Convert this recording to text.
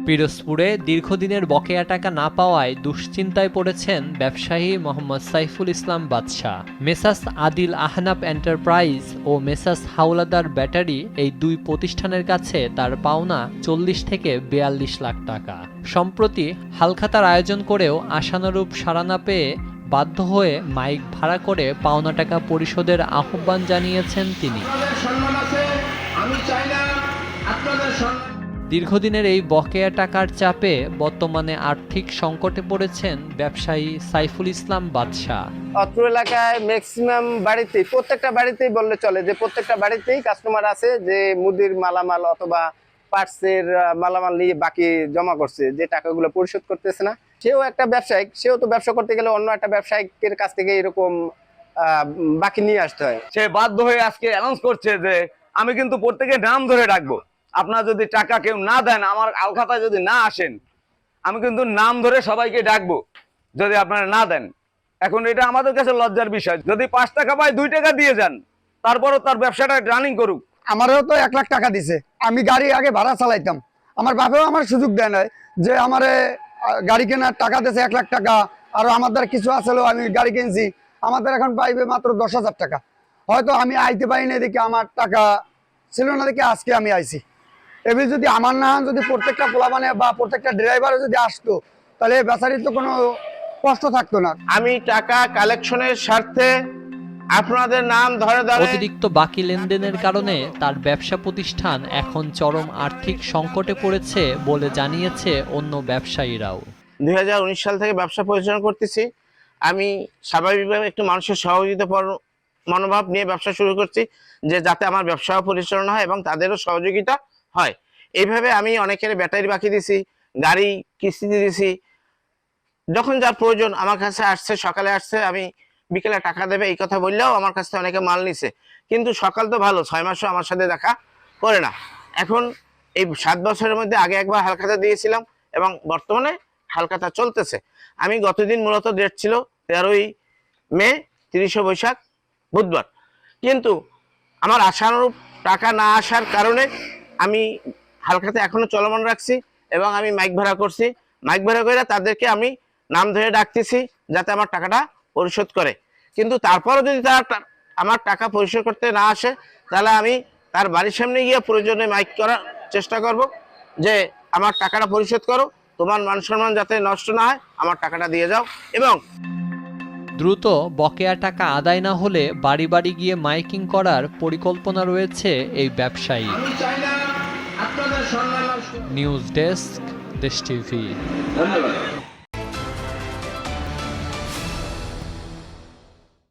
পিরোজপুরে দীর্ঘদিনের বকেয়া টাকা না পাওয়ায় দুশ্চিন্তায় পড়েছেন ব্যবসায়ী মোহাম্মদ সাইফুল ইসলাম বাদশা। মেসাস আদিল আহনাফ এন্টারপ্রাইজ ও মেসাস হাওলাদার ব্যাটারি এই দুই প্রতিষ্ঠানের কাছে তার পাওনা ৪০ থেকে ৪২ লাখ টাকা। সম্প্রতি হালখাতার আয়োজন করেও আশানুরূপ সাড়া না পেয়ে বাধ্য হয়ে মাইক ভাড়া করে পাওনা টাকা পরিশোধের আহ্বান জানিয়েছেন তিনি। দীর্ঘদিনের এই বকেয়া টাকার চাপে বর্তমানে আর্থিক সংকটে পড়েছেন ব্যবসায়ী সাইফুল ইসলাম বাদশা। অত্র এলাকায় ম্যাক্সিমাম বাড়িতেই, প্রত্যেকটা বাড়িতেই বললে চলে যে প্রত্যেকটা বাড়িতেই কাস্টমার আছে যে মুদির মালামাল অথবা পার্টসের মালামাল নিয়ে বাকি জমা করছে, যে টাকাগুলো পরিশোধ করতেছে না। সেও একটা ব্যবসায়িক, সেও তো ব্যবসা করতে গেলে অন্য একটা ব্যবসায়িকের কাছ থেকে এরকম বাকি নিয়ে আসতে হয়। সে বাধ্য হয়ে আজকে অ্যানাউন্স করছে যে আমি কিন্তু প্রত্যেকের নাম ধরে ডাকবো, আপনারা যদি টাকা কেউ না দেন, আমার আলখাতায় যদি না আসেন, আমি কিন্তু নাম ধরে সবাইকে ডাকবো যদি আপনারা না দেন। এখন এটা আমাদের কাছে লজ্জার বিষয়। যদি ৫ টাকা পায় ২ টাকা দিয়ে যান, তারপরও তার ব্যবসাটা রানিং করুক। আমারও তো ১ লাখ টাকা দিছে। আমি গাড়ি আগে ভাড়া চালাইতাম, আমার বাপেও আমার সুযোগ দেয় না যে আমারে গাড়ি কেনার টাকা দিয়েছে ১ লাখ টাকা, আর আমাদের কিছু আসলে আমি গাড়ি কিনছি, আমাদের এখন পাইবে মাত্র ১০,০০০ টাকা। হয়তো আমি আইতে পারি না দেখে, আমার টাকা ছিল না দেখে আজকে আমি আইছি। এবার যদি আমার না যদি প্রত্যেকটা পোলাপানে বা প্রত্যেকটা ড্রাইভারে যদি আসতো, তাহলে বেচারির তো কোনো কষ্ট থাকতো না। আমি টাকা কালেকশনের স্বার্থে আপনাদের নাম ধরে ধরে অতিরিক্ত বাকি লেনদেনের কারণে তার ব্যবসা প্রতিষ্ঠান এখন চরম আর্থিক সংকটে পড়েছে বলে জানিয়েছে অন্য ব্যবসায়ীরাও। ২০১৯ সাল থেকে ব্যবসা পরিচালনা করতেছি। আমি স্বাভাবিকভাবে একটু মানুষের সহযোগিতা মনোভাব নিয়ে ব্যবসা শুরু করছি, যে যাতে আমার ব্যবসাও পরিচালনা হয় এবং তাদেরও সহযোগিতা হয়। এইভাবে আমি অনেকের ব্যাটারি বাকি দিছি, গাড়ি কিস্তিতে দিছি। যখন যার প্রয়োজন আমার কাছে আসছে, সকালে আসছে, আমি বিকেলে টাকা দেবে এই কথা বললেও আমার কাছ থেকে অনেকে মাল নিছে। কিন্তু সকাল তো ভালো, ৬ মাসও আমার সাথে দেখা করে না। এখন এই ৭ বছরের মধ্যে আগে একবার হালখাতা দিয়েছিলাম এবং বর্তমানে হালখাতা চলতেছে। আমি গতদিন মূলত ডেট ছিল ১৩ই মে, ৩০শে বৈশাখ, বুধবার। কিন্তু আমার আশানুরূপ টাকা না আসার কারণে আমি হালখাতা এখনো চলমান রাখছি এবং আমি মাইক ভাড়া করছি। মাইক ভাড়া করে তাদেরকে আমি নাম ধরে ডাকতেছি যাতে আমার টাকাটা পরিশোধ করে। কিন্তু তারপরও যদি তারা আমার টাকা পরিশোধ করতে না আসে, তাহলে আমি তার বাড়ির সামনে গিয়ে প্রয়োজনে মাইক করার চেষ্টা করব যে আমার টাকাটা পরিশোধ করো, তোমার মান সম্মান যাতে নষ্ট না হয়, আমার টাকাটা দিয়ে যাও। এবং দ্রুত বকেয়া টাকা আদায় না হলে বাড়ি বাড়ি গিয়ে মাইকিং করার পরিকল্পনা রয়েছে এই ব্যবসায়ী। নিউজ ডেস্ক, দেশ টিভি। ধন্যবাদ।